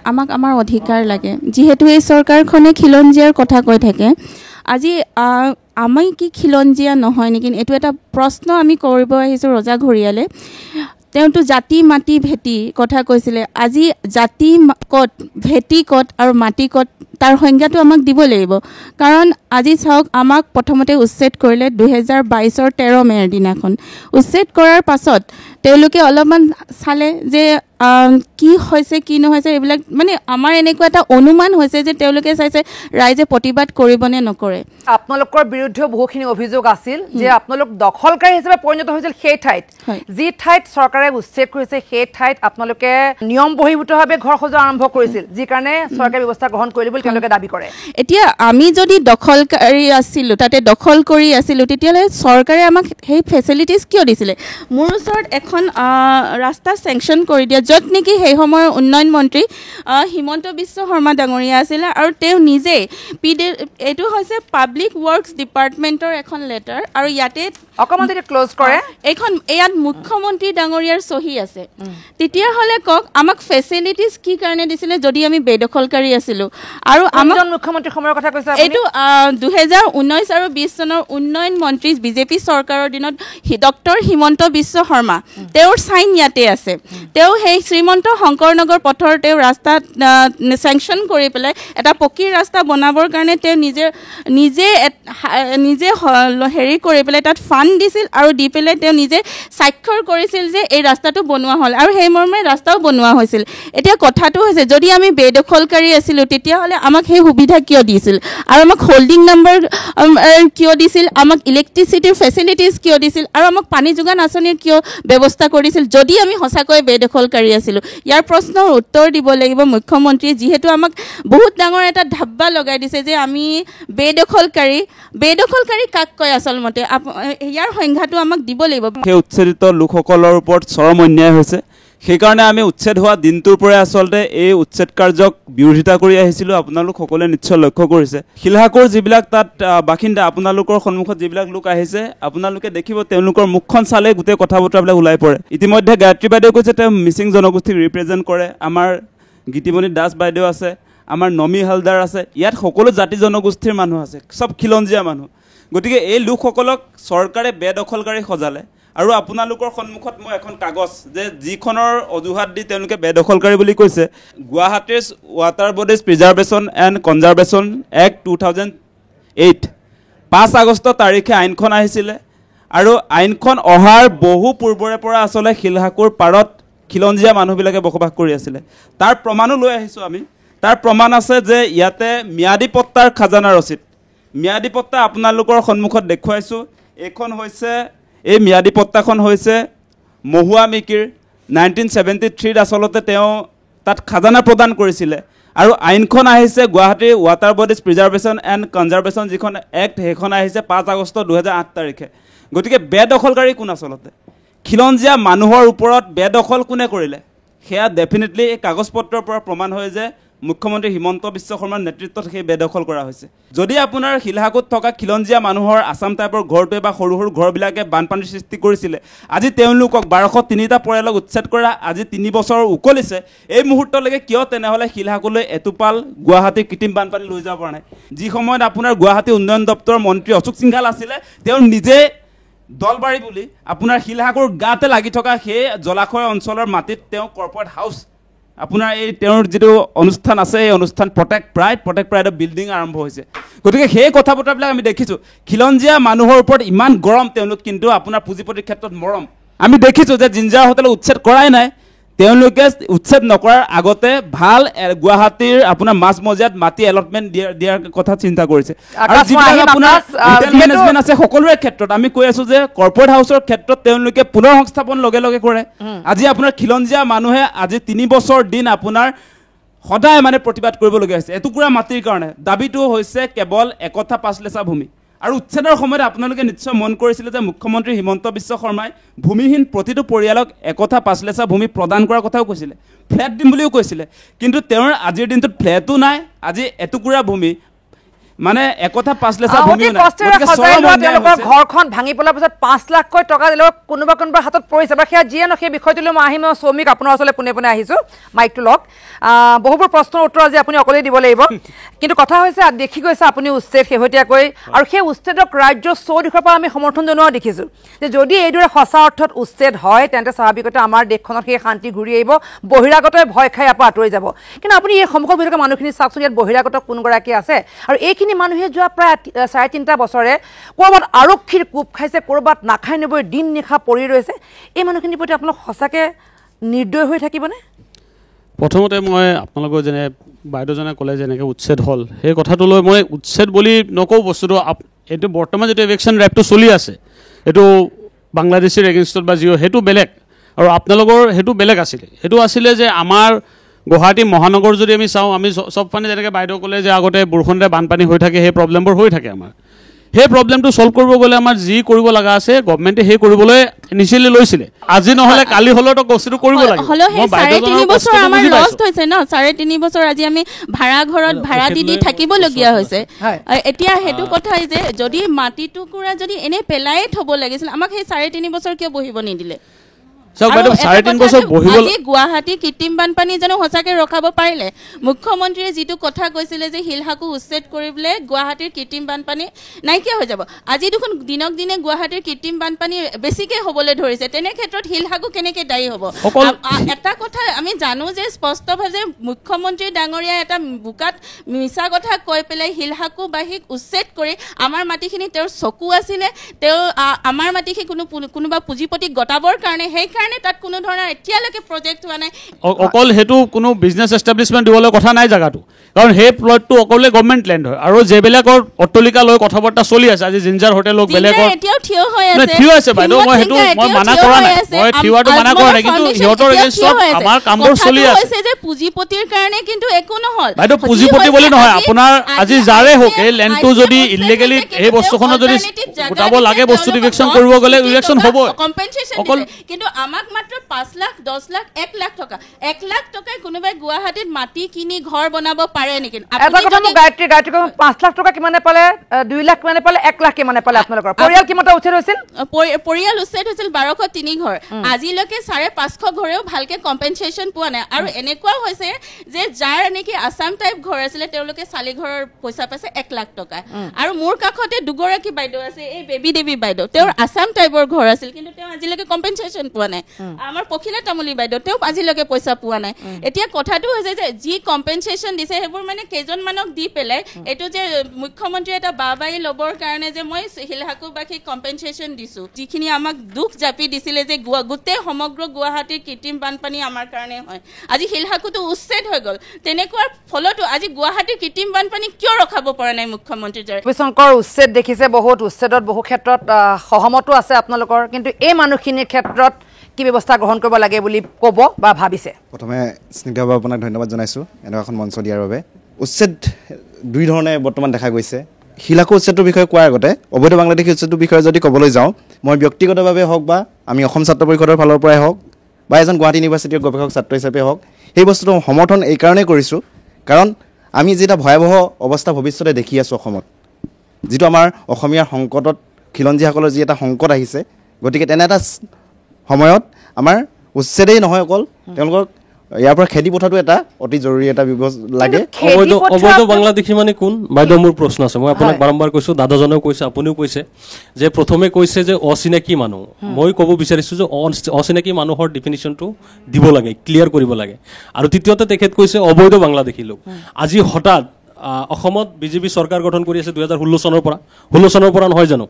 আমাক আমাৰ অধিকাৰ লাগে যিহেতু এই চৰকাৰখনে খিলঞ্জীয়াৰ কথা কৈ থাকে আজি আমি কি খিলঞ্জীয়া নহয় নেকি এইটো এটা প্ৰশ্ন আমি কৰিব আহিছোঁ ৰজা ঘৰিয়ালে তেওঁতো জাতি মাটি ভেটি কথা কৈছিলে আজি জাতি কত ভেটি কত আৰু মাটি কত তাৰ সংজ্ঞাটো আমাক দিব লাগিব কাৰণ আজি চাওক আমাক প্ৰথমতে উচ্ছেদ কৰিলে 2022 13 মেৰ দিনাখন উচ্ছেদ কৰাৰ পাছত তেওঁলোকে অলপমান চালে যে কি হৈছে কি নহৈছে এইবিলাক মানে আমাৰ এনেকুৱা এটা অনুমান হৈছে যে তেওঁলোকে চাইছে ৰাইজে প্ৰতিবাদ কৰিবনে নকৰে আপোনালোকৰ বিৰুদ্ধে বহুখিনি অভিযোগ আছিল যে আপোনালোক দখলকাৰী হিচাপে পৰিণত হৈছিল সেই ঠাইত যি ঠাইত চৰকাৰে উচ্ছেদ কৰিছে সেই ঠাইত আপোনালোকে নিয়ম বহিৰ্ভূতভাৱে ঘৰ সজোৱা আৰম্ভ কৰিছিল যি কাৰণে চৰকাৰে ব্যৱস্থা গ্ৰহণ কৰিলে বুলি তেওঁলোকে দাবী কৰে এতিয়া আমি যদি দখলকাৰী আছিলো তাতে দখল কৰি আছিলো তেতিয়ালে চৰকাৰে আমাক সেই ফেচিলিটিজ কিয় দিছিলে মোৰ ওচৰত এখন ৰাস্তা চেংচন কৰি দিয়া য'ত নেকি সেই সময়ৰ উন্নয়ন মন্ত্ৰী হিমন্ত বিশ্ব শৰ্মা ডাঙৰীয়া আছিলে আৰু তেওঁ নিজে এইটো হৈছে পাব্লিক ৱৰ্কছ ডিপাৰ্টমেণ্টৰ এখন লেটাৰ আৰু ইয়াতে অকমান যদি ক্লোজ কৰে এইখন ইয়াত মুখ্যমন্ত্ৰী ডাঙৰীয়াৰ সহি আছে তেতিয়াহ'লে কক আমাক ফেচিলিটিজ কি কাৰণে দিছিলে যদি আমি বেদখলকাৰী আছিলো আৰু আমাৰ মুখ্যমন্ত্ৰী সময়ৰ কথা কৈছে এইটো 2019 আৰু 20 চনৰ উন্নয়ন মন্ত্ৰী বিজেপি চৰকাৰৰ দিনত ডক্টৰ হিমন্ত বিশ্ব শৰ্মা তেওঁৰ সাইন ইয়াতে আছে তেওঁ সেই শ্ৰীমন্ত শংকৰনগৰ পথৰ তেওঁ ৰাস্তা চেংচন কৰি পেলাই এটা পকী ৰাস্তা বনাবৰ কাৰণে তেওঁ নিজে হেৰি কৰি পেলাই তাত ফাণ্ড দিছিল আৰু দি পেলাই তেওঁ নিজে স্বাক্ষৰ কৰিছিল যে এই ৰাস্তাটো বনোৱা হ'ল আৰু সেই মৰ্মে ৰাস্তাও বনোৱা হৈছিল এতিয়া কথাটো হৈছে যদি আমি বেদখলকাৰী আছিলো তেতিয়াহ'লে আমাক সেই সুবিধা কিয় দিছিল আৰু আমাক হোল্ডিং নম্বৰ কিয় দিছিল আমাক ইলেক্ট্ৰিচিটিৰ ফেচিলিটিজ কিয় দিছিল আৰু আমাক পানী যোগান আঁচনিৰ কিয় ব্যৱস্থা কৰিছিল যদি আমি সঁচাকৈ বেদখলকাৰী আছিলো ইয়াৰ প্ৰশ্নৰ উত্তৰ দিব লাগিব মুখ্যমন্ত্ৰীয়ে যিহেতু আমাক বহুত ডাঙৰ এটা ধাব্বা লগাই দিছে যে আমি বেদখলকাৰী কাক কয় আচলমতে ইয়াৰ সংজ্ঞাটো আমাক দিব লাগিব সেই উচ্ছেদিত লোকসকলৰ ওপৰত চৰম অন্যায় হৈছে সেইকাৰণে আমি উচ্ছেদ হোৱা দিনটোৰ পৰাই আচলতে এই উচ্ছেদ কাৰ্যক বিৰোধিতা কৰি আহিছিলোঁ আপোনালোক সকলোৱে নিশ্চয় লক্ষ্য কৰিছে শিলহাকুৰ যিবিলাক তাত বাসিন্দা আপোনালোকৰ সন্মুখত যিবিলাক লোক আহিছে আপোনালোকে দেখিব তেওঁলোকৰ মুখখন চালে গোটেই কথা বতৰাবিলাক ওলাই পৰে ইতিমধ্যে গায়ত্ৰী বাইদেউ কৈছে তেওঁ মিচিং জনগোষ্ঠীক ৰিপ্ৰেজেণ্ট কৰে আমাৰ গীতিমণি দাস বাইদেউ আছে আমাৰ নমি হালদাৰ আছে ইয়াত সকলো জাতি জনগোষ্ঠীৰ মানুহ আছে সব খিলঞ্জীয়া মানুহ গতিকে এই লোকসকলক চৰকাৰে বেদখলকাৰী সজালে আৰু আপোনালোকৰ সন্মুখত মই এখন কাগজ যে যিখনৰ অজুহাত দি তেওঁলোকে বেদখলকাৰী বুলি কৈছে গুৱাহাটীৰ water bodies preservation and conservation act 2008 5 August তাৰিখে আইনখন আহিছিলে আৰু আইনখন অহাৰ বহু পূৰ্বৰে পৰা আচলতে শিলহাকুৰ পাৰত খিলঞ্জীয়া মানুহবিলাকে বসবাস কৰি আছিলে তাৰ প্ৰমাণো লৈ আহিছোঁ আমি তাৰ প্ৰমাণ আছে যে ইয়াতে ম্যাদী পট্টাৰ খাজানা ৰচিদ ম্যাদী পট্টা আপোনালোকৰ সন্মুখত দেখুৱাইছোঁ এইখন হৈছে এই ম্যাদী পট্টাখন হৈছে মহুৱা মিকিৰ 1973 আচলতে তেওঁ তাত খাজানা প্ৰদান কৰিছিলে আৰু আইনখন আহিছে Guwahati water bodies preservation and conservation যিখন এক্ট সেইখন আহিছে 5 আগষ্ট 2008 তাৰিখে গতিকে বেদখলকাৰী কোন আচলতে খিলঞ্জীয়া মানুহৰ ওপৰত বেদখল কোনে কৰিলে সেয়া ডেফিনেটলি এই কাগজ পত্ৰৰ পৰা প্ৰমাণ হয় যে মুখ্যমন্ত্ৰী হিমন্ত বিশ্ব শৰ্মাৰ নেতৃত্বত সেই বেদখল কৰা হৈছে যদি আপোনাৰ শিলহাকুত থকা খিলঞ্জীয়া মানুহৰ আসাম টাইপৰ ঘৰটোৱে বা সৰু সৰু ঘৰবিলাকে বানপানীৰ সৃষ্টি কৰিছিলে আজি তেওঁলোকক 1203টা পৰিয়ালক উচ্ছেদ কৰা আজি 3 বছৰ উকলিছে এই মুহূৰ্তলৈকে কিয় তেনেহ'লে শিলহাকুলৈ এটোপাল গুৱাহাটী কৃত্ৰিম বানপানী লৈ যাব পৰা নাই যি সময়ত আপোনাৰ গুৱাহাটী উন্নয়ন দপ্তৰৰ মন্ত্ৰী অশোক সিংঘাল আছিলে তেওঁ নিজে দলবাৰী বুলি আপোনাৰ শিলহাকুৰ গাতে লাগি থকা সেই জলাশয় অঞ্চলৰ মাটিত তেওঁ কৰ্পৰেট হাউচ আপোনাৰ এই তেওঁৰ যিটো অনুষ্ঠান আছে এই অনুষ্ঠান প্ৰটেক্ট প্ৰাইডৰ বিল্ডিং আৰম্ভ হৈছে গতিকে সেই কথা বতৰাবিলাক আমি দেখিছোঁ খিলঞ্জীয়া মানুহৰ ওপৰত ইমান গৰম তেওঁলোক কিন্তু আপোনাৰ পুঁজিপতিৰ ক্ষেত্ৰত মৰম আমি দেখিছোঁ যে জিঞ্জাৰ হোটেল উচ্ছেদ কৰাই নাই তেওঁলোকে উচ্ছেদ নকৰাৰ আগতে ভাল গুৱাহাটীৰ আপোনাৰ মাছমজিয়াত মাটি এলটমেণ্ট দিয়াৰ কথা চিন্তা কৰিছে আৰু যিবিলাক আপোনাৰ হোটেল মেনেজমেণ্ট আছে সকলোৰে ক্ষেত্ৰত আমি কৈ আছোঁ যে কৰ্পৰেট হাউচৰ ক্ষেত্ৰত তেওঁলোকে পুনৰ সংস্থাপন লগে লগে কৰে আজি আপোনাৰ খিলঞ্জীয়া মানুহে আজি 3 বছৰ দিন আপোনাৰ সদায় মানে প্ৰতিবাদ কৰিবলগীয়া হৈছে এটুকুৰা মাটিৰ কাৰণে দাবীটো হৈছে কেৱল একথা 5 লেচা ভূমি আৰু উচ্ছেদৰ সময়ত আপোনালোকে নিশ্চয় মন কৰিছিলে যে মুখ্যমন্ত্ৰী হিমন্ত বিশ্ব শৰ্মাই ভূমিহীন প্ৰতিটো পৰিয়ালক একথা 5 লেচা ভূমি প্ৰদান কৰাৰ কথাও কৈছিলে ফ্লেট দিম বুলিও কৈছিলে কিন্তু তেওঁৰ আজিৰ দিনটোত ফ্লেটো নাই আজি এটুকুৰা ভূমি মানে একথা 5 লেচা ভূমিও নাই গতিকে চৰম তেওঁলোকৰ ঘৰখন ভাঙি পেলোৱাৰ পিছত 5 লাখকৈ টকা দিলেও কোনোবা হাতত পৰিছে বা সেয়া যিয়ে নহয় সেই বিষয়টোলৈ মই আহিম শ্ৰমিক আপোনাৰ ওচৰলৈ পোনে আহিছোঁ মাইকটো লওক বহুবোৰ প্ৰশ্নৰ উত্তৰ আজি আপুনি অকলেই দিব লাগিব কিন্তু কথা হৈছে দেখি গৈছে আপুনি উচ্ছেদ শেহতীয়াকৈ আৰু সেই উচ্ছেদক ৰাজ্য চৌদিশৰ পৰা আমি সমৰ্থন জনোৱা দেখিছোঁ যে যদি এইদৰে সঁচা অৰ্থত উচ্ছেদ হয় তেন্তে স্বাভাৱিকতে আমাৰ দেশখনত সেই শান্তি ঘূৰি আহিব বহিৰাগতই ভয় খাই ইয়াৰ পৰা আঁতৰি যাব কিন্তু আপুনি এই সন্মুখত বহি থকা মানুহখিনি চাওকচোন ইয়াত বহিৰাগত কোনগৰাকী আছে আৰু এইখিনি মানুহে যোৱা প্ৰায় 3.5 বছৰে ক'ৰবাত আৰক্ষীৰ কোপ খাইছে ক'ৰবাত নাখাই নবৈ দিন নিশা পৰি ৰৈছে এই মানুহখিনিৰ প্ৰতি আপোনালোক সঁচাকৈ নিৰ্দয় হৈ থাকিবনে প্ৰথমতে মই আপোনালোকৰ যেনে বাইদেউজনে ক'লে যেনেকৈ উচ্ছেদ হ'ল সেই কথাটোলৈ মই উচ্ছেদ বুলি নকওঁ বস্তুটো এইটো বৰ্তমান যিটো ইলেকশ্যন ৰেপটো চলি আছে এইটো বাংলাদেশীৰ এগেইনষ্টত বা জিঅ' সেইটো বেলেগ আৰু আপোনালোকৰ সেইটো বেলেগ আছিলে সেইটো আছিলে যে আমাৰ গুৱাহাটী মহানগৰ যদি আমি চাওঁ আমি চব মানে যেনেকৈ বাইদেউ ক'লে যে আগতে বৰষুণতে বানপানী হৈ থাকে সেই প্ৰব্লেমবোৰ হৈ থাকে আমাৰ সেই প্ৰব্লেমটো সলভ কৰিব গ'লে আমাৰ যি কৰিব লগা আছে গভৰ্ণমেণ্টে সেই কৰিবলৈ ইনিচিয়েলি লৈছিলে আজি নহ'লে কালি হ'লেও বস্তুটো কৰিব লাগে মই 3.5 বছৰ আমাৰ লষ্ট হৈছে ন 3.5 বছৰ আজি আমি ভাড়া ঘৰত ভাড়া দি থাকিবলগীয়া হৈছে এতিয়া সেইটো কথাই যে যদি মাটি টুকুৰা যদি এনে পেলাই থ'ব লাগিছিল আমাক সেই 3.5 বছৰ কিয় বহিব নিদিলে গুৱাহাটী কৃত্ৰিম বানপানী জানো সঁচাকৈ ৰখাব পাৰিলে মুখ্যমন্ত্ৰীয়ে যিটো কথা কৈছিলে যে শিলহাকু উচ্ছেদ কৰিবলৈ গুৱাহাটীৰ কৃত্ৰিম বানপানী নাইকিয়া হৈ যাব আজি দেখোন দিনক দিনে গুৱাহাটীৰ কৃত্ৰিম বানপানী বেছিকৈ হ'বলৈ ধৰিছে তেনে ক্ষেত্ৰত শিলহাকু কেনেকৈ দায়ী হ'ব এটা কথা আমি জানো যে স্পষ্টভাৱে মুখ্যমন্ত্ৰী ডাঙৰীয়া এটা বোকাত মিছা কথা কৈ পেলাই শিলহাকু বাহিক উচ্ছেদ কৰি আমাৰ মাটিখিনি তেওঁৰ চকু আছিলে তেওঁ আমাৰ মাটিখিনি কোনোবা পুঁজিপতিক গতাবৰ কাৰণে সেইকাৰণে তাত কোনো ধৰণৰ এতিয়ালৈকে প্ৰজেক্ট হোৱা নাই অকল সেইটো কোনো বিজনেছ এষ্টাব্লিছমেণ্ট দিবলৈ কথা নাই জেগাটো কাৰণ সেই প্লটটো অকলে গভৰ্ণমেণ্ট লেণ্ড হয় আৰু যিবিলাকৰ অট্টালিকা লৈ কথা বাৰ্তা চলি আছে আজি জিঞ্জাৰ হোটেল হওক বেলেগৰ এতিয়াও থিয় হৈ আছে বাইদেউ মই সেইটো মই মানা কৰা নাই মই থিয়টো মানা কৰা নাই কিন্তু সিহঁতৰ এগেইনষ্টত আমাৰ কামবোৰ চলি আছে যে পুঁজিপতিৰ কাৰণে কিন্তু একো নহল বাইদেউ পুঁজিপতি বুলি নহয় আপোনাৰ আজি যাৰে হওক এই লেণ্ডটো যদি ইলিগেলি এই বস্তুখনত যদি গোটাব লাগে বস্তু ইলেকশ্যন কৰিব গ'লে ইলেকশ্যন হ'ব অকল কিন্তু আমাক মাত্ৰ 5 লাখ 10 লাখ 1 লাখ টকা 1 লাখ টকাই কোনোবাই গুৱাহাটীত মাটি কিনি ঘৰ বনাব পাৰে নেকি এটা কথা মোক গায়ত্ৰী 5 লাখ টকা কিমানে পালে 2 লাখ কিমানে পালে 1 লাখ কিমানে পালে আপোনালোকৰ পৰিয়াল কিমানটা উচ্ছেদ হৈছিল পৰিয়াল উচ্ছেদ হৈছিল 1203 ঘৰ আজিলৈকে 550 ঘৰেও ভালকে কম্পেনসেচন পোৱা নাই আৰু এনেকুৱা হৈছে যে যাৰ নেকি আসাম টাইপ ঘৰ আছিলে তেওঁলোকে চালি ঘৰৰ পইচা পাইছে 1 লাখ টকা আৰু মোৰ কাষতে দুগৰাকী বাইদেউ আছে এই বেবী দেৱী বাইদেউ তেওঁৰ আসাম টাইপৰ ঘৰ আছিল কিন্তু তেওঁ আজিলৈকে কম্পেনসেচন পোৱা নাই আমাৰ পখিলা তামুলী বাইদেউ তেওঁ আজিলৈকে পইচা পোৱা নাই এতিয়া কথাটো হৈছে যে যি কম্পেনসেচন দিছে সেইবোৰ মানে কেইজনমানক দি পেলাই এইটো যে মুখ্যমন্ত্ৰী এটা বাবাই ল'বৰ কাৰণে যে মই শিলহাকুবাসীক কম্পেনসেচন দিছো যিখিনি আমাক দুখ জাপি দিছিলে যে গোটেই সমগ্ৰ গুৱাহাটীৰ কৃত্ৰিম বানপানী আমাৰ কাৰণে হয় আজি শিলহাকুটো উচ্ছেদ হৈ গ'ল তেনেকুৱাৰ ফলতো আজি গুৱাহাটীৰ কৃত্ৰিম বানপানী কিয় ৰখাব পৰা নাই মুখ্যমন্ত্ৰীৰ শংকৰ উচ্ছেদ দেখিছে বহুত উচ্ছেদত বহু ক্ষেত্ৰত সহমতো আছে আপোনালোকৰ কিন্তু এই মানুহখিনিৰ ক্ষেত্ৰত কি ব্যৱস্থা গ্ৰহণ কৰিব লাগে বুলি ক'ব বা ভাবিছে প্ৰথমে স্নিগ্ধভাৱে আপোনাক ধন্যবাদ জনাইছোঁ এনেকুৱা এখন মঞ্চ দিয়াৰ বাবে উচ্ছেদ দুই ধৰণে বৰ্তমান দেখা গৈছে শিলহাকু উচ্ছেদৰ বিষয়ে কোৱাৰ আগতে অবৈধ বাংলাদেশী উচ্ছেদৰ বিষয়ে যদি ক'বলৈ যাওঁ মই ব্যক্তিগতভাৱে হওক বা আমি অসম ছাত্ৰ পৰিষদৰ ফালৰ পৰাই হওক বা এজন গুৱাহাটী ইউনিভাৰ্চিটিৰ গৱেষক ছাত্ৰ হিচাপে হওক সেই বস্তুটো সমৰ্থন এই কাৰণেই কৰিছোঁ কাৰণ আমি যিটা ভয়াৱহ অৱস্থা ভৱিষ্যতে দেখি আছোঁ অসমত যিটো আমাৰ অসমীয়াৰ সংকটত খিলঞ্জীসকলৰ যি এটা সংকট আহিছে গতিকে তেনে এটা সময়ত আমাৰ উচ্ছেদেই নহয় অকল তেওঁলোকক ইয়াৰ পৰা খেদি পঠাটো এটা অতি জৰুৰী এটা লাগে অবৈধ বাংলাদেশী মানে কোন বাইদেউ মোৰ প্ৰশ্ন আছে মই আপোনাক বাৰম্বাৰ কৈছোঁ দাদাজনেও কৈছে আপুনিও কৈছে যে প্ৰথমে কৈছে যে অচিনাকি মানুহ মই ক'ব বিচাৰিছোঁ যে অচিনাকি মানুহৰ ডিফিনিশ্যনটো দিব লাগে ক্লিয়াৰ কৰিব লাগে আৰু তৃতীয়তে তেখেত কৈছে অবৈধ বাংলাদেশী লোক আজি হঠাৎ অসমত বিজেপি চৰকাৰ গঠন কৰি আছে 2016 চনৰ পৰা নহয় জানো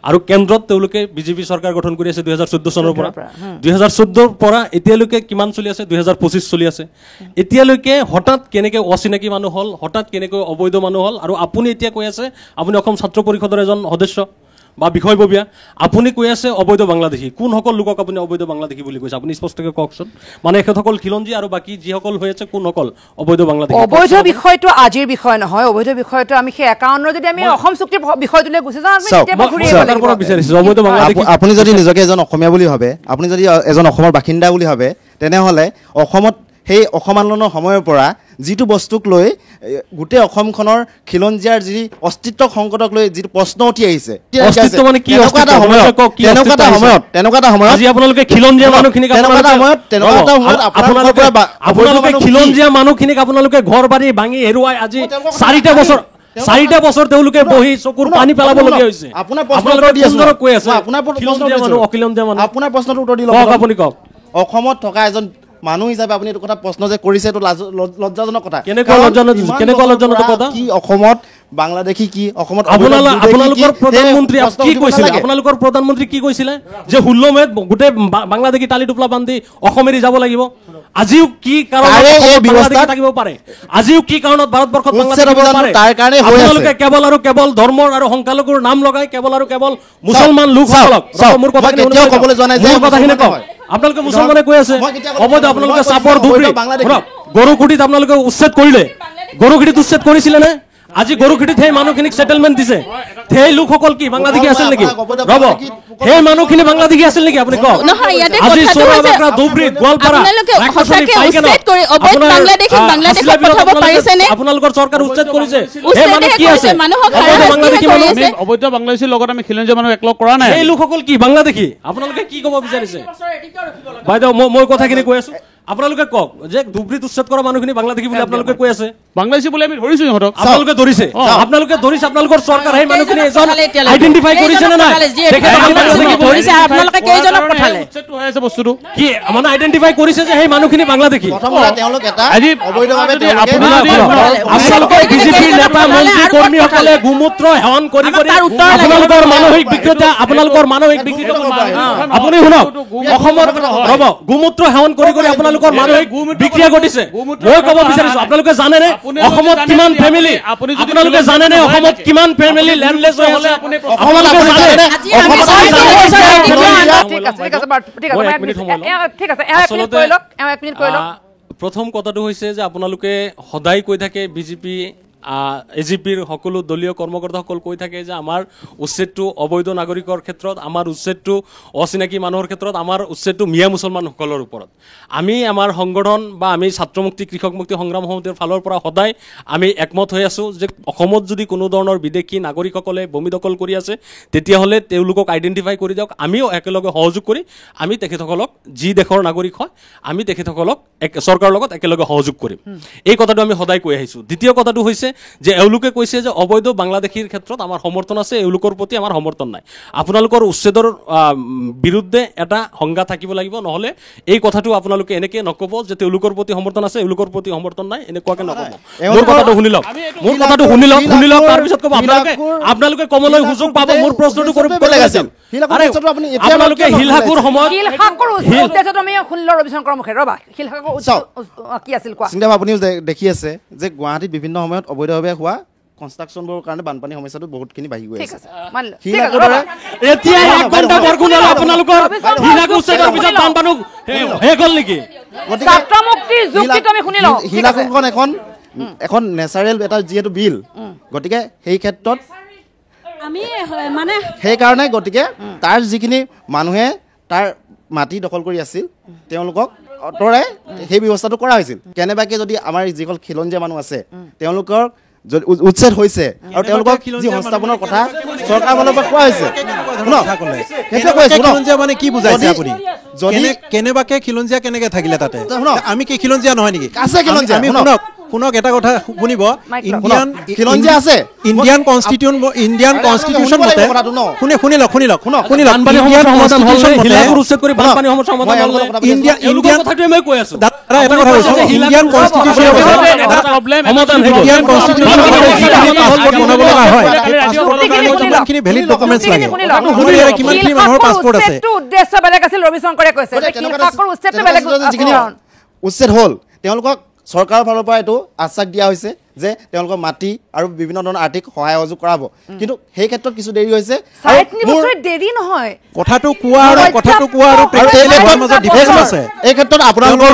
আৰু কেন্দ্ৰত তেওঁলোকে বিজেপি চৰকাৰ গঠন কৰি আছে 2014 চনৰ পৰা 2014 পৰা এতিয়ালৈকে কিমান চলি আছে 2025 চলি আছে এতিয়ালৈকে হঠাৎ কেনেকৈ অচিনাকি মানুহ হ'ল হঠাৎ কেনেকৈ অবৈধ মানুহ হ'ল আৰু আপুনি এতিয়া কৈ আছে আপুনি অসম ছাত্ৰ পৰিষদৰ এজন সদস্য বা বিষয়ববীয়া আপুনি কৈ আছে অবৈধ বাংলাদেশী কোনসকল লোকক আপুনি অবৈধ বাংলাদেশী বুলি কৈছে আপুনি স্পষ্টকৈ কওকচোন মানে এখেতসকল খিলঞ্জী আৰু বাকী যিসকল হৈ আছে কোনসকল অবৈধ বাংলাদেশী অবৈধ বিষয়টো আজিৰ বিষয় নহয় অবৈধ বিষয়টো আমি সেই 51 যদি আমি অসম চুক্তিৰ বিষয়টোলৈ গুচি যাওঁ আমি কেতিয়াবা ঘূৰি আহিব বিচাৰিছোঁ অবৈধ বাংলাদেশী আপুনি যদি নিজকে এজন অসমীয়া বুলি ভাবে আপুনি যদি এজন অসমৰ বাসিন্দা বুলি ভাবে তেনেহ'লে অসমত সেই অসম আন্দোলনৰ সময়ৰ পৰা যিটো বস্তুক লৈ গোটেই অসমখনৰ খিলঞ্জীয়াৰ যি অস্তিত্ব সংকটক লৈ যিটো প্ৰশ্ন উঠি আহিছে তেনেকুৱা এটা সময়ত আপোনালোকে খিলঞ্জীয়া মানুহখিনিক আপোনালোকে ঘৰ বাৰী ভাঙি হেৰুৱাই আজি 4টা বছৰ তেওঁলোকে বহি চকুৰ পানী পেলাবলগীয়া হৈছে। আপোনাৰ প্ৰশ্নটো উত্তৰ দিলক আপুনি কওক। অসমত থকা এজন মানুহ হিচাপে আপুনি এইটো কথা প্ৰশ্ন যে কৰিছে এইটো লজ্জাজনক কথা। কেনেকুৱা লজ্জাজনক কথা? কি অসমত বাংলাদেশী কি অসমত আপোনালোকৰ প্ৰধানমন্ত্ৰী কি কৈছিলে যে 16 মেত গোটেই বাংলাদেশী টালি টোপলা বান্ধি অসম এৰি যাব লাগিব? আজিও কি কাৰণত থাকিব পাৰে? আজিও কি কাৰণত ভাৰতবৰ্ষত আপোনালোকে কেৱল আৰু কেৱল ধৰ্মৰ আৰু সংখ্যালঘুৰ নাম লগাই কেৱল আৰু কেৱল মুছলমান লোকসকলক মোৰ কথাখিনি কওক। আপোনালোকে মুছলমানে কৈ আছে অবৈধ আপোনালোকে চাপৰ ধুবুৰী গৰুকুটিত আপোনালোকে উচ্ছেদ কৰিলে। গৰুকুটিত উচ্ছেদ কৰিছিলে নে? আজি গৰুকুটিত সেই মানুহখিনিক সেটেলমেন্ট দিছে। সেই লোকসকল কি বাংলাদেশী আছিল নেকি? ৰব, সেই মানুহখিনি বাংলাদেশী আছিল নেকি? আপুনি কওক। আজি চোৰাবাকৰা ধুবুৰীত গোৱালপাৰা আপোনালোকৰ চৰকাৰ উচ্ছেদ কৰিছে। সেই মানুহ কি আছে? অবৈধ বাংলাদেশীৰ লগত আমি খিলঞ্জীয়া মানুহ একলগ কৰা নাই। সেই লোকসকল কি বাংলাদেশী? আপোনালোকে কি ক'ব বিচাৰিছে? বাইদেউ মই কথাখিনি কৈ আছো, আপোনালোকে কওক যে ধুবুৰীত উচ্ছেদ কৰা মানুহখিনি বাংলাদেশী বুলি আপোনালোকে কৈ আছে। বাংলাদেশী বুলি আমি ধৰিছো সিহঁতক। আপোনালোকে ধৰিছে আপোনালোকৰ চৰকাৰ সেই মানুহখিনি এজন আইডেন্টিফাই কৰিছে নে নাই? আপোনালোকে কেইজনক পঠালে? উচ্ছেদটো হৈ আছে বস্তুটো কি মানে আইডেন্টিফাই কৰিছে যে সেই মানুহখিনি বাংলাদেশী? আজি অবৈধভাৱে আপোনালোকৰ বিজেপিৰ নেতা মন্ত্ৰী কৰ্মীসকলে গোমূত্ৰ সেৱন কৰি আপোনালোকৰ মানসিক বিকৃতি আপুনি শুনক, অসমত ৰব গোমূত্ৰ সেৱন কৰি আপোনালোকৰ মানসিক বিক্ৰিয়া ঘটিছে। মই ক'ব বিচাৰিছো আপোনালোকে জানেনে অসমত কিমান ফেমিলি আপোনালোকে জানেনে অসমত কিমান ফেমিলি লেণ্ডলেছ হৈ আছে? প্ৰথম কথাটো হৈছে যে আপোনালোকে সদায় কৈ থাকে বিজেপি এজিপিৰ সকলো দলীয় কৰ্মকৰ্তাসকল কৈ থাকে যে আমাৰ উচ্ছেদটো অবৈধ নাগৰিকৰ ক্ষেত্ৰত, আমাৰ উচ্ছেদটো অচিনাকি মানুহৰ ক্ষেত্ৰত, আমাৰ উচ্ছেদটো মিয়া মুছলমানসকলৰ ওপৰত। আমি আমাৰ সংগঠন বা আমি ছাত্ৰ মুক্তি কৃষক মুক্তি সংগ্ৰাম সমিতিৰ ফালৰ পৰা সদায় আমি একমত হৈ আছোঁ যে অসমত যদি কোনো ধৰণৰ বিদেশী নাগৰিকসকলে ভূমি দখল কৰি আছে তেতিয়াহ'লে তেওঁলোকক আইডেণ্টিফাই কৰি দিয়ক। আমিও একেলগে সহযোগ কৰি আমি তেখেতসকলক, যি দেশৰ নাগৰিক হয় আমি তেখেতসকলক চৰকাৰৰ লগত একেলগে সহযোগ কৰিম। এই কথাটো আমি সদায় কৈ আহিছোঁ। দ্বিতীয় কথাটো হৈছে যে এওঁলোকে কৈছে যে অবৈধ বাংলাদেশীৰ ক্ষেত্ৰত আমাৰ সমৰ্থন আছে, এওঁলোকৰ প্ৰতি আমাৰ সমৰ্থন নাই। আপোনালোকৰ উচ্ছেদৰ বিৰুদ্ধে এটা সংজ্ঞা থাকিব লাগিব, নহ'লে এই কথাটো আপোনালোকে এনেকৈ নক'ব যে তেওঁলোকৰ প্ৰতি সমৰ্থন আছে এওঁলোকৰ প্ৰতি সমৰ্থন নাই, এনেকুৱাকৈ নক'ব। মোৰ কথাটো শুনি লওক, তাৰপিছত ক'ব আপোনালোকে ক'বলৈ সুযোগ পাব। মোৰ প্ৰশ্নটো আছিল আপোনালোকে শিলহাকুৰ সময়ত আপুনিও দেখি আছে যে গুৱাহাটীত বিভিন্ন সময়ত অবৈধভাৱে হোৱা কনষ্ট্ৰাকশ্যনবোৰৰ কাৰণে বানপানী সমস্যাটো বহুতখিনি বাঢ়ি গৈ আছে। শিলাকুৰখন এখন নেচাৰেল এটা যিহেতু বিল, গতিকে সেই ক্ষেত্ৰত সেইকাৰণে গতিকে তাৰ যিখিনি মানুহে তাৰ মাটি দখল কৰি আছিল তেওঁলোকক অঁতৰাই সেই ব্যৱস্থাটো কৰা হৈছিল। কেনেবাকৈ যদি আমাৰ যিসকল খিলঞ্জীয়া মানুহ আছে তেওঁলোকৰ উচ্ছেদ হৈছে আৰু তেওঁলোকক যি সংস্থাপনৰ কথা চৰকাৰৰ ফালৰ পৰা কোৱা হৈছে, মানে কি বুজাইছে আপুনি? যদি কেনেবাকে খিলঞ্জীয়া কেনেকে থাকিলে তাতে আমি কি খিলঞ্জীয়া নহয় নেকি? শুনক এটা কথা শুনিব, ইণ্ডিয়ান কনষ্টিটিউশ্যন মতে উচ্ছেদ হ'ল তেওঁলোকক চৰকাৰৰ ফালৰ পৰা এইটো আশ্বাস দিয়া হৈছে যে তেওঁলোকৰ মাটি আৰু বিভিন্ন ধৰণৰ আৰ্থিক সহায় সহযোগ কৰাব, কিন্তু সেই ক্ষেত্ৰত কিছু দেৰি হৈছে। কথাটো কোৱা আৰু এই ক্ষেত্ৰত আপোনালোকৰ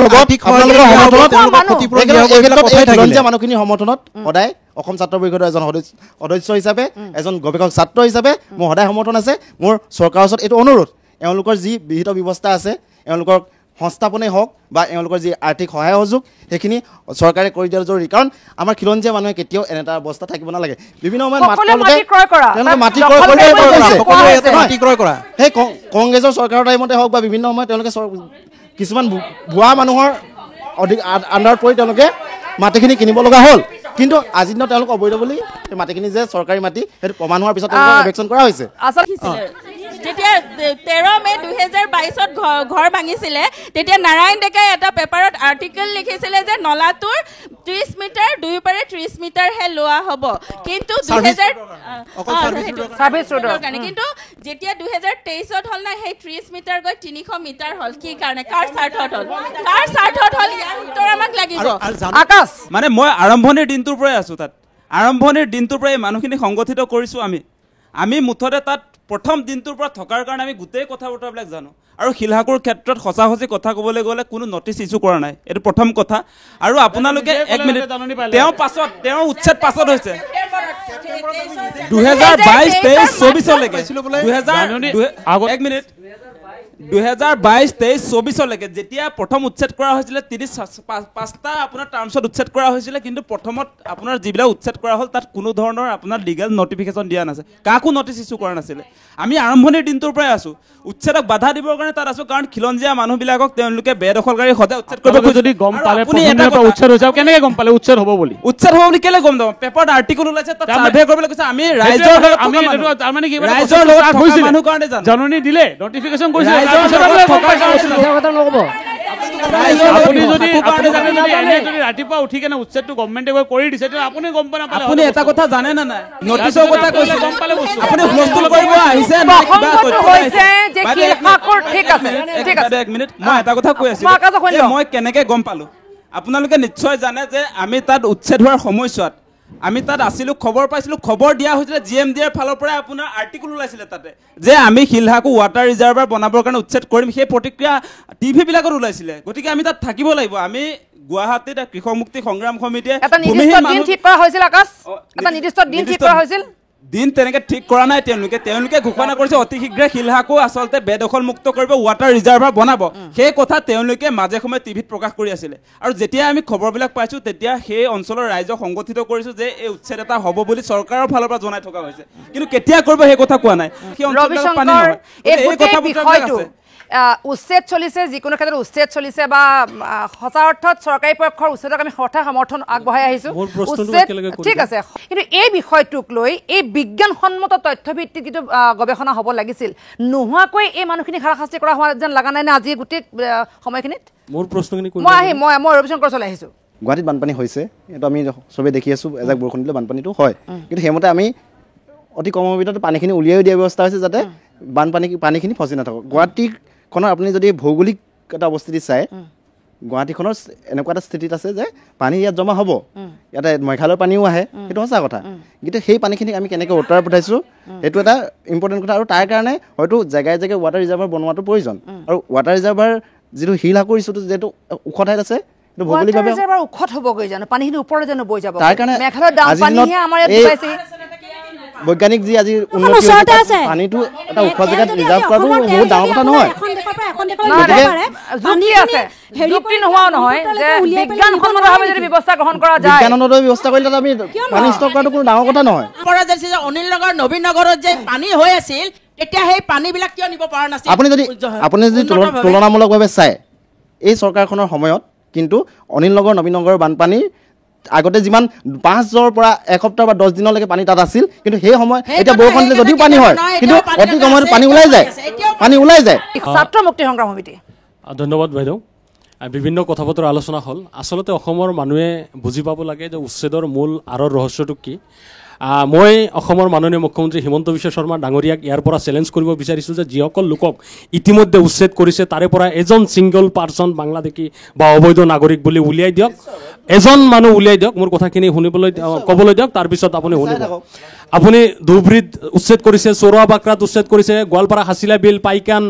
মানুহখিনিৰ সমৰ্থনত সদায় অসম ছাত্ৰ পৰিষদৰ এজন সদস্য হিচাপে, এজন গৱেষক ছাত্ৰ হিচাপে মোৰ সদায় সমৰ্থন আছে। মোৰ চৰকাৰৰ ওচৰত এইটো অনুৰোধ, এওঁলোকৰ যি বিহিত ব্যৱস্থা আছে এওঁলোকক সংস্থাপনেই হওক বা এওঁলোকৰ যি আৰ্থিক সহায় সহযোগ সেইখিনি চৰকাৰে কৰি দিয়াৰ জৰুৰী কাৰণ আমাৰ খিলঞ্জীয়া মানুহে কেতিয়াও এনে এটা অৱস্থা থাকিব নালাগে বিভিন্ন সময়ত মাটি ক্ৰয় কৰা সেই কংগ্ৰেছৰ চৰকাৰৰ টাইমতে হওক বা বিভিন্ন সময়ত তেওঁলোকে কিছুমান ভুৱা মানুহৰ অধিক আণ্ডাৰত পৰি তেওঁলোকে মাটিখিনি কিনিব লগা হ'ল কিন্তু আজিৰ দিনত তেওঁলোক অবৈধ বুলি সেই মাটিখিনি যে চৰকাৰী মাটি সেইটো প্ৰমাণ হোৱাৰ পিছত তেওঁলোকক ইভেকশ্যন কৰা হৈছে যেতিয়া 13 মে 2022ত ঘৰ ভাঙিছিলে তেতিয়া নাৰায়ণ ডেকাই এটা পেপাৰত আৰ্টিকেল লিখিছিলে যে নলাটোৰ 30 মিটাৰ দুইপাৰে 30 মিটাৰহে লোৱা হ'ব কিন্তু 2000 কিন্তু যেতিয়া 2023ত হ'ল না সেই 30 মিটাৰ গৈ 300 মিটাৰ হ'ল কি কাৰণে কাৰ স্বাৰ্থত হ'ল ইয়াৰ উত্তৰ আমাক লাগিব আকাশ মানে মই আৰম্ভণিৰ দিনটোৰ পৰাই আছোঁ তাত আৰম্ভণিৰ দিনটোৰ পৰাই মানুহখিনি সংগঠিত কৰিছোঁ আমি মুঠতে তাত প্ৰথম দিনটোৰ পৰা থকাৰ কাৰণে আমি গোটেই কথা বতৰাবিলাক জানো আৰু শিলহাকুৰ ক্ষেত্ৰত সঁচা কথা ক'বলৈ গ'লে কোনো নটিচ ইছ্যু কৰা নাই এইটো প্ৰথম কথা আৰু আপোনালোকে 1 মিনিট তেওঁ উচ্ছেদ পাছত হৈছে 2022-23-24লৈকে 1 মিনিট 2022-23-24লৈকে যেতিয়া প্ৰথম উচ্ছেদ কৰা হৈছিলে 5টা আপোনাৰ টাৰ্মছত উচ্ছেদ কৰা হৈছিলে কিন্তু প্ৰথমত আপোনাৰ যিবিলাক উচ্ছেদ কৰা হ'ল তাত কোনো ধৰণৰ আপোনাৰ লিগেল নটিফিকেশ্যন দিয়া নাছিল কাকো নটিচ ইছ্যু কৰা নাছিলে আমি আৰম্ভণিৰ দিনটোৰ পৰাই আছোঁ উচ্ছেদক বাধা দিবৰ কাৰণে তাত আছোঁ কাৰণ খিলঞ্জীয়া মানুহবিলাকক তেওঁলোকে বেদখলকাৰী সদায় উচ্ছেদ কৰিব যদি গম পালে উচ্ছেদ হৈছে কেনেকৈ গম পালে উচ্ছেদ হ'ব বুলি কেলে গম পাম পেপাৰত আৰ্টিকেল ওলাইছে তাত চাৰ্ভে কৰিবলৈ কৈছে আমি ৰাইজৰ মানুহ কাৰণে জাননী দিলে নটিফিকেশ্যন কৰিছে ৰাতিপুৱা উঠি কেনে উচ্ছেদটো গভৰ্ণমেণ্টে কৰি দিছে আপুনি গম পোৱা নাপালে আপুনি এটা কথা জানে না নাই নটিচৰ কথা কৈছে গম পালে আপুনি হুলস্থুল কৰিব আহিছে না কিবা ঠিক আছে 1 মিনিট মই এটা কথা কৈ আছো মই কেনেকৈ গম পালোঁ আপোনালোকে নিশ্চয় জানে যে আমি তাত উচ্ছেদ হোৱাৰ সময়ছোৱাত আমি তাত আছিলোঁ খবৰ পাইছিলোঁ খবৰ দিয়া হৈছিলে GMDৰ ফালৰ পৰা আপোনাৰ আৰ্টিকেল ওলাইছিলে তাতে যে আমি শিলহাকু ৱাটাৰ ৰিজাৰ্ভাৰ বনাবৰ কাৰণে উচ্ছেদ কৰিম সেই প্ৰতিক্ৰিয়া টিভিবিলাকত ওলাইছিলে গতিকে আমি তাত থাকিব লাগিব আমি গুৱাহাটীত কৃষক মুক্তি সংগ্ৰাম সমিতিয়ে এটা নিৰ্দিষ্ট দিন ঠিক কৰা হৈছিল আকাশ এটা নিৰ্দিষ্ট দিন ঠিক কৰা হৈছিল দিন তেনেকৈ ঠিক কৰা নাই তেওঁলোকে ঘোষণা কৰিছে অতি শীঘ্ৰে শিলহাকু আচলতে বেদখল মুক্ত কৰিব ৱাটাৰ ৰিজাৰ্ভাৰ বনাব সেই কথা তেওঁলোকে মাজে সময়ে টিভিত প্ৰকাশ কৰি আছিলে আৰু যেতিয়া আমি খবৰবিলাক পাইছোঁ তেতিয়া সেই অঞ্চলৰ ৰাইজক সংগঠিত কৰিছোঁ যে এই উচ্ছেদ এটা হ'ব বুলি চৰকাৰৰ ফালৰ পৰা জনাই থকা হৈছে কিন্তু কেতিয়া কৰিব সেই কথা কোৱা নাই সেই অঞ্চলবিলাক পানী নহয় এই কথাবিলাক আছে উচ্ছেদ চলিছে যিকোনো ক্ষেত্ৰত উচ্ছেদ চলিছে বা সঁচা অৰ্থত চৰকাৰী পক্ষৰ উচ্ছেদক আমি সঠা সমৰ্থন আগবঢ়াই আহিছোঁ ঠিক আছে কিন্তু এই বিষয়টোক লৈ এই বিজ্ঞানসন্মত তথ্যভিত্তিক যিটো গৱেষণা হ'ব লাগিছিল নোহোৱাকৈ এই মানুহখিনি হাৰাশাস্তি কৰা হোৱা যেন লগা নাই নে আজি গোটেই সময়খিনিত মোৰ প্ৰশ্নখিনি মই ৰবিশংকৰ চলাই আহিছোঁ গুৱাহাটীত বানপানী হৈছে এইটো আমি চবেই দেখি আছোঁ এজাক বৰষুণ দিলে বানপানীটো হয় কিন্তু সেইমতে আমি অতি কমৰ ভিতৰতে পানীখিনি উলিয়াই দিয়া ব্যৱস্থা হৈছে যাতে পানীখিনি ফচি নাথাকক গুৱাহাটীখনৰ আপুনি যদি ভৌগোলিক এটা অৱস্থিতি চায় গুৱাহাটীখনৰ এনেকুৱা এটা স্থিতিত আছে যে পানী ইয়াত জমা হ'ব ইয়াতে মেঘালয়ৰ পানীও আহে সেইটো সঁচা কথা কিন্তু সেই পানীখিনি আমি কেনেকৈ উত্তৰ পঠাইছোঁ সেইটো এটা ইম্পৰ্টেণ্ট কথা আৰু তাৰ কাৰণে হয়তো জেগাই জেগাই ৱাটাৰ ৰিজাৰ্ভাৰ বনোৱাটো প্ৰয়োজন আৰু ৱাটাৰ ৰিজাৰ্ভাৰ যিটো শিলহাকুৰ ইছ্যুটো যিহেতু ওখ ঠাইত আছে ভৌগোলিকভাৱে উখত হ'বগৈ জানো পানীখিনি ওপৰলৈ জানো বৈ যাব তাৰ কাৰণে বৈজ্ঞানিক যি আজি পানীটো এটা ওখ জেগাত ৰিজাৰ্ভ কৰাটো বহুত ডাঙৰ কথা নহয় বিজ্ঞানসন্মত ব্যৱস্থা কৰিলে আমি পানী ষ্টক কৰাটো কোনো ডাঙৰ কথা নহয় অনিল নগৰ নবীন নগৰত যে পানী হৈ আছিল তেতিয়া সেই পানীবিলাক কিয় নিব পৰা নাছিল আপুনি যদি তুলনামূলকভাৱে চায় এই চৰকাৰখনৰ সময়ত কিন্তু অনিল নগৰ নবীন নগৰৰ বানপানীৰ আগতে যিমান 5 পৰা এসপ্তাহ বা 10 দিনলৈকে পানী তাত আছিল কিন্তু সেই সময় এতিয়া বৰষুণ দিলে যদিও পানী হয় কিন্তু অতি কমত পানী ওলাই যায় ছাত্ৰ মুক্তি সংগ্ৰাম সমিতি ধন্যবাদ বাইদেউ বিভিন্ন কথা বতৰা আলোচনা হ'ল আচলতে অসমৰ মানুহে বুজি পাব লাগে যে উচ্ছেদৰ মূল আঁৰৰ ৰহস্যটো কি মই অসমৰ মাননীয় মুখ্যমন্ত্ৰী হিমন্ত বিশ্ব শৰ্মা ডাঙৰীয়াক ইয়াৰ পৰা চেলেঞ্জ কৰিব বিচাৰিছোঁ যে যিসকল লোকক ইতিমধ্যে উচ্ছেদ কৰিছে তাৰে পৰা এজন ছিংগল পাৰ্চন বাংলাদেশী বা অবৈধ নাগৰিক বুলি উলিয়াই দিয়ক এজন মানুহ উলিয়াই দিয়ক মোৰ কথাখিনি শুনিবলৈ ক'বলৈ দিয়ক তাৰপিছত আপুনি শুনিব আপুনি ধুবুৰীত উচ্ছেদ কৰিছে চৰোৱা বাক্ৰাত উচ্ছেদ কৰিছে গোৱালপাৰা হাছিলা বিল পাইকান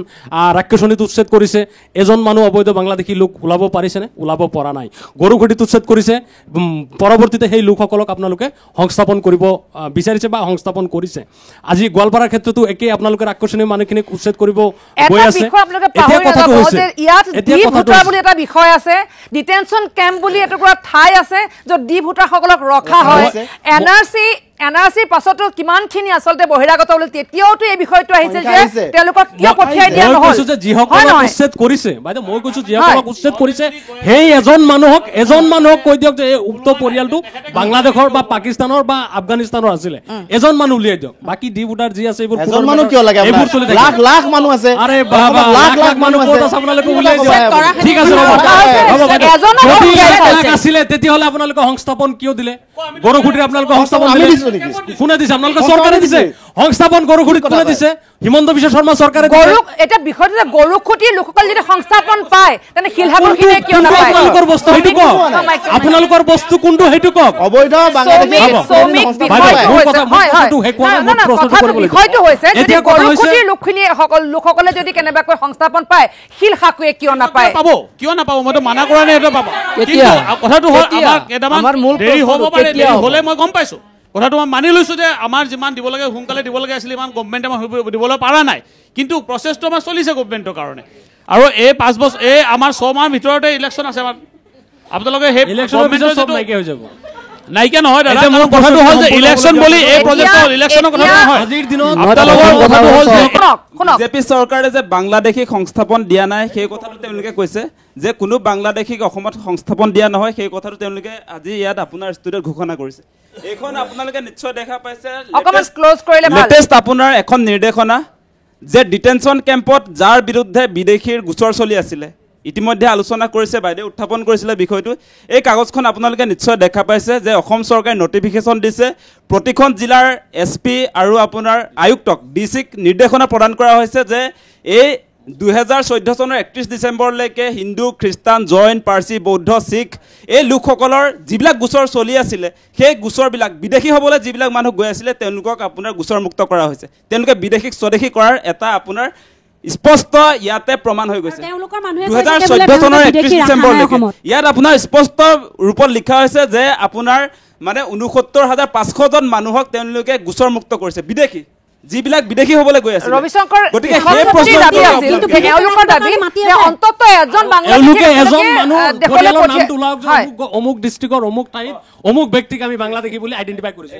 ৰাক্ষসনীত উচ্ছেদ কৰিছে এজন মানুহ অবৈধ বাংলাদেশী লোক ওলাব পাৰিছেনে ওলাব পৰা নাই গৰুঘটিত উচ্ছেদ কৰিছে পৰৱৰ্তীতে সেই লোকসকলক আপোনালোকে সংস্থাপন কৰিব বিচাৰিছে বা সংস্থাপন কৰিছে আজি গোৱালপাৰাৰ ক্ষেত্ৰতো একেই আপোনালোকে ৰাক্ষসনী মানুহখিনিক উচ্ছেদ কৰিব গৈ আছে এতিয়া কথাটো হৈছে এতিয়া কথাটো বুলি এটা বিষয় আছে ডিটেনশন কেম্প বুলি এটা ঠাই আছে য'ত ডি ভোটাৰসকলক ৰখা হয় এনআৰসি পাছতো কিমানখিনি আসলতে বহিৰাগত বুলি তেতিয়াওতো এই বিষয়টো আহিছিল যে তেওঁলোকক কিয় পঠিয়াই দিয়া নহল কৈছো যে যিসকলক উচ্ছেদ কৰিছে বাইদেউ মই কৈছো যিসকলক উচ্ছেদ কৰিছে সেই এজন মানুহক কৈ দিয়ক যে এই উক্ত পৰিয়ালটো বাংলাদেশৰ বা পাকিস্তানৰ বা আফগানিস্তানৰ আছিলে এজন মানুহ উলিয়াই দিয়ক বাকি ডি ভোটাৰ যি আছে এইবোৰ এজন মানুহ কিয় লাগে এইবোৰ চলি থাকে লাখ লাখ মানুহ আছে আৰে বাবা লাখ মানুহ ক'ত আছে আপোনালোকে উলিয়াই দিয়ক ঠিক আছে যদি লাখ আছিলে তেতিয়াহ'লে আপোনালোকে সংস্থাপন কিয় দিলে গৰুখুটিৰ আপোনালোকে সংস্থাপন দিলে কোনে দিছে আপোনালোকে চৰকাৰে দিছে সংস্থাপন গৰুখুটিত কোনে দিছে হিমন্ত বিশ্ব শৰ্মা চৰকাৰে গৰু এটা বিষয়টো যে গৰুখুটিৰ লোকসকল যদি সংস্থাপন পায় তেনে শিলহাগুৰখিনিয়ে কিয় নাপায় আপোনালোকৰ বস্তু সেইটো কওক আপোনালোকৰ বস্তু কোনটো সেইটো কওক অবৈধ বাংলাদেশী বিষয়টো হৈছে যদি গৰুখুটিৰ লোকসকলে যদি কেনেবাকৈ সংস্থাপন পায় শিলহাগুৰে কিয় নাপায় পাব কিয় নাপাব মইতো মানা কৰা নাই সেইটো পাব কথাটো হ'ল আমাৰ মূল দেৰি হ'ব পাৰে দেৰি হ'লে মই গম পাইছো কথাটো মই মানি লৈছো যে আমাৰ যিমান দিব লাগে সোনকালে দিব লাগে আছিল ইমান গভৰ্ণমেণ্টে আমাৰ দিবলৈ পৰা নাই কিন্তু প্ৰচেছটো আমাৰ চলিছে গভৰ্ণমেণ্টৰ কাৰণে আৰু এই 5 বছৰ এই আমাৰ 6 মাহৰ ভিতৰতে ইলেকশ্যন আছে আমাৰ আপোনালোকে সেই ইলেকশ্যনৰ পিছত চব নাইকিয়া হৈ যাব নাইকিয়া নহয় দাদা মোৰ কথাটো হ'ল যে ইলেকশ্যন বুলি এই প্ৰজেক্টৰ ইলেকশ্যনৰ কথা নহয় আজিৰ দিনত আপোনালোকৰ কথাটো হ'ল যে বিজেপি চৰকাৰে যে বাংলাদেশীক সংস্থাপন দিয়া নাই সেই কথাটো তেওঁলোকে কৈছে যে কোনো বাংলাদেশীক অসমত সংস্থাপন দিয়া নহয় সেই কথাটো তেওঁলোকে আজি ইয়াত আপোনাৰ ষ্টুডিঅ'ত ঘোষণা কৰিছে এখন আপোনালোকে নিশ্চয় দেখা পাইছে লেটেষ্ট আপোনাৰ এখন নিৰ্দেশনা যে ডিটেনশন কেম্পত যাৰ বিৰুদ্ধে বিদেশীৰ গোচৰ চলি আছিলে ইতিমধ্যে আলোচনা কৰিছে বাইদেউ উত্থাপন কৰিছিলে বিষয়টো এই কাগজখন আপোনালোকে নিশ্চয় দেখা পাইছে যে অসম চৰকাৰে নটিফিকেশ্যন দিছে প্ৰতিখন জিলাৰ এছপি আৰু আপোনাৰ আয়ুক্তক ডিচিক নিৰ্দেশনা প্ৰদান কৰা হৈছে যে এই 2014 চনৰ 31 ডিচেম্বৰলৈকে হিন্দু খ্ৰীষ্টান জৈন পাৰ্চী বৌদ্ধ শিখ এই লোকসকলৰ যিবিলাক গোচৰ চলি আছিলে সেই গোচৰবিলাক বিদেশী হ'বলৈ যিবিলাক মানুহ গৈ আছিলে তেওঁলোকক আপোনাৰ গোচৰ মুক্ত কৰা হৈছে তেওঁলোকে বিদেশীক স্বদেশী কৰাৰ এটা আপোনাৰ স্পষ্ট ইয়াতে প্ৰমাণ হৈ গৈছে 2014 চনৰ 31 ডিচেম্বৰলৈকে ইয়াত আপোনাৰ স্পষ্ট ৰূপত লিখা হৈছে যে আপোনাৰ মানে 69500 জন মানুহক তেওঁলোকে গোচৰ মুক্ত কৰিছে বিদেশী যিবিলাক বিদেশী হ'বলৈ গৈ আছে ৰবিশংকৰ গতিকে সেই প্ৰশ্ন দাবী আছিল তেওঁলোকৰ দাবী যে অন্তত এজন বাংলাদেশী এজন মানুহ পৰিয়ালৰ নামটো উলাওক যে অমুক ডিস্ট্ৰিক্টৰ অমুক ঠাইত অমুক ব্যক্তিক আমি বাংলাদেশী বুলি আইডেন্টিফাই কৰিছে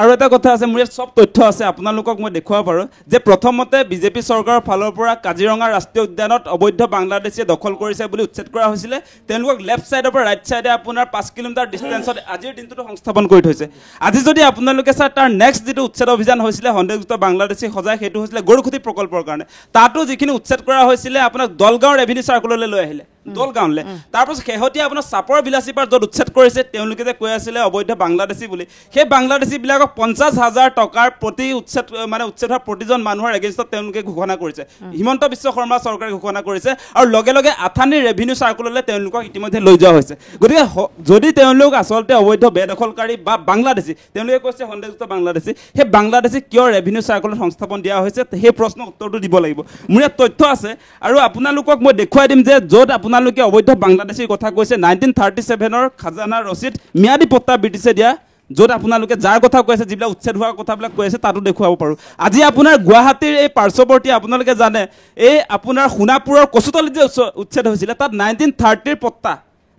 আৰু এটা কথা আছে মোৰ সব তথ্য আছে আপোনালোকক মই দেখুৱাব পাৰো যে প্ৰথমতে বিজেপি চৰকাৰৰ ফালৰ পৰা কাজিৰঙা ৰাষ্ট্ৰীয় উদ্যানত অবৈধ বাংলাদেশীয়ে দখল কৰিছে বুলি উচ্ছেদ কৰা হৈছিল তেওঁলোকক লেফট সাইডৰ পৰা ৰাইট সাইডে আপোনাৰ 5 কিলোমিটাৰ ডিসটেন্সত আজিৰ দিনটো সংস্থাপন কৰি থৈছে আজি যদি আপোনালোকে স্যাৰ তাৰ নেক্সট যেটো উচ্ছেদ অভিযান হৈছিল সন্দেহযুক্ত বাংলাদেশী সজাই হেতু হৈছিল গৰুখুটি প্ৰকল্পৰ কাৰণে তাতো যিখিনি উচ্ছেদ কৰা হৈছিল আপোনাৰ দলগাঁও ৰেভিনিউ সাৰ্কুললৈ লৈ আহিলে দলগাঁৱলে তাৰপিছত খেহতিয়া আপোনাৰ চাপৰ বিলাসী পাৰ য'ত উচ্ছেদ কৰিছে তেওঁলোকে যে কৈ আছিলে অবৈধ বাংলাদেশী বুলি সেই বাংলাদেশী বিলাকক 50,000 টকাৰ প্ৰতি উচ্ছেদ মানে উচ্ছেদ হোৱা প্ৰতিজন মানুহৰ এগেইনষ্টত তেওঁলোকে ঘোষণা কৰিছে হিমন্ত বিশ্ব শৰ্মা চৰকাৰে ঘোষণা কৰিছে আৰু লগে লগে আথানি ৰেভিনিউ সাৰ্কুললৈ তেওঁলোকক ইতিমধ্যে লৈ যোৱা হৈছে গতিকে যদি তেওঁলোক আসলতে অবৈধ বেদখলকাৰী বা বাংলাদেশী তেওঁলোকে কৈছে সন্দেহযুক্ত বাংলাদেশী সেই বাংলাদেশী কিয় ৰেভিনিউ সাৰ্কুলত সংস্থাপন দিয়া হৈছে সেই প্ৰশ্ন উত্তৰটো দিব লাগিব মোৰ ইয়াত তথ্য আছে আৰু আপোনালোকক মই দেখুৱাই দিম যে য'ত আপোনালোকে অবৈধ বাংলাদেশীৰ কথা কৈছে 1937 খাজানা ৰচিদ মিয়াদি পট্টা ব্ৰিটিছে দিয়া য'ত আপোনালোকে যাৰ কথা কৈছে যিবিলাক উচ্ছেদ হোৱাৰ কথাবিলাক কৈছে তাতো দেখুৱাব পাৰো আজি আপোনাৰ গুৱাহাটীৰ এই পাৰ্শ্বৱৰ্তী আপোনালোকে জানে এই আপোনাৰ সোণাপুৰৰ কচুতলিত যে উচ্ছেদ হৈছিল তাত 1930 ৰ পট্টা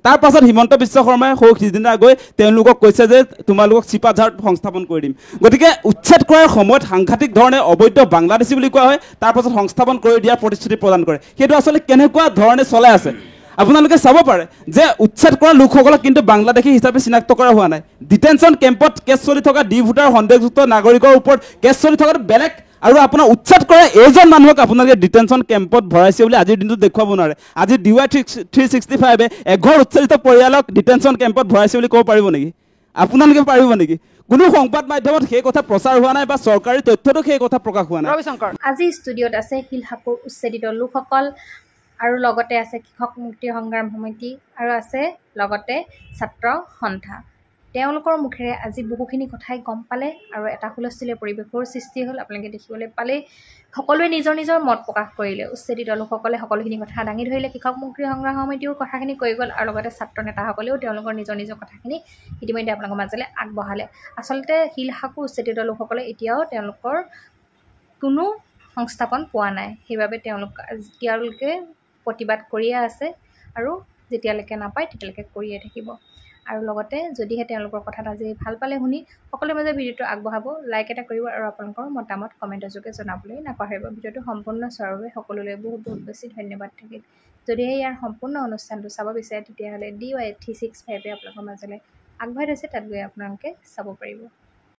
তাৰ পাছত হিমন্ত বিশ্ব শৰ্মাই সিদিনা গৈ তেওঁলোকক কৈছে যে তোমালোকক চিপাঝাৰত সংস্থাপন কৰি দিম গতিকে উচ্ছেদ কৰাৰ সময়ত সাংঘাতিক ধৰণে অবৈধ বাংলাদেশী বুলি কোৱা হয় তাৰ পাছত সংস্থাপন কৰি দিয়াৰ প্ৰতিশ্ৰুতি প্ৰদান কৰে সেইটো আচলতে কেনেকুৱা ধৰণে চলাই আছে আপোনালোকে চাব পাৰে যে উচ্ছেদ কৰা লোকসকলক কিন্তু বাংলাদেশী হিচাপে চিনাক্ত কৰা হোৱা নাই ডিটেনশন কেম্পত কেছ চলি থকা ডি ভোটাৰ সন্দেহযুক্ত নাগৰিকৰ ওপৰত কেছ চলি থকাটো বেলেগ আৰু আপোনাৰ উচ্ছেদ কৰা এজন মানুহক আপোনালোকে ডিটেনশন কেম্পত ভৰাইছে বুলি আজিৰ দিনটো দেখুৱাব নোৱাৰে আজি DY 365 এঘৰ উচ্ছেদিত পৰিয়ালক ডিটেনশন কেম্পত ভৰাইছে বুলি ক'ব পাৰিব নেকি আপোনালোকে পাৰিব নেকি কোনো সংবাদ মাধ্যমত সেই কথা প্ৰচাৰ হোৱা নাই বা চৰকাৰী তথ্যটো সেই কথা প্ৰকাশ হোৱা নাই আজি ষ্টুডিঅ'ত আছে শিলহাকুৰ উচ্ছেদিত লোকসকল আৰু লগতে আছে কৃষক মুক্তি সংগ্ৰাম সমিতি আৰু আছে লগতে ছাত্ৰ সন্থা। তেওঁলোকৰ মুখেৰে আজি বহুখিনি কথাই গম পালে আৰু এটা হুলস্থুলীয়া পৰিৱেশৰ সৃষ্টি হ'ল। আপোনালোকে দেখিবলৈ পালে সকলোৱে নিজৰ নিজৰ মত প্ৰকাশ কৰিলে। উচ্ছেদিত লোকসকলে সকলোখিনি কথা দাঙি ধৰিলে, কৃষক মুক্তি সংগ্ৰাম সমিতিও কথাখিনি কৈ গ'ল আৰু লগতে ছাত্ৰ নেতাসকলেও তেওঁলোকৰ নিজৰ নিজৰ কথাখিনি ইতিমধ্যে আপোনালোকৰ মাজলৈ আগবঢ়ালে। আচলতে শিলহাকু উচ্ছেদিত লোকসকলে এতিয়াও তেওঁলোকৰ কোনো সংস্থাপন পোৱা নাই, সেইবাবে তেওঁলোকে প্ৰতিবাদ কৰিয়ে আছে আৰু যেতিয়ালৈকে নাপায় তেতিয়ালৈকে কৰিয়ে থাকিব। আৰু লগতে যদিহে তেওঁলোকৰ কথাত আজি ভাল পালে শুনি সকলোৰে মাজে ভিডিঅ'টো আগবঢ়াব, লাইক এটা কৰিব আৰু আপোনালোকৰ মতামত কমেণ্টৰ যোগে জনাবলৈ নাপাহৰিব। ভিডিঅ'টো সম্পূৰ্ণ চোৱাৰ বাবে সকলোলৈ বহুত বহুত বেছি ধন্যবাদ থাকিল। যদিহে ইয়াৰ সম্পূৰ্ণ অনুষ্ঠানটো চাব বিচাৰে তেতিয়াহ'লে DY365 আপোনালোকৰ মাজলৈ আগবঢ়াই থৈছে, তাত গৈ আপোনালোকে চাব পাৰিব।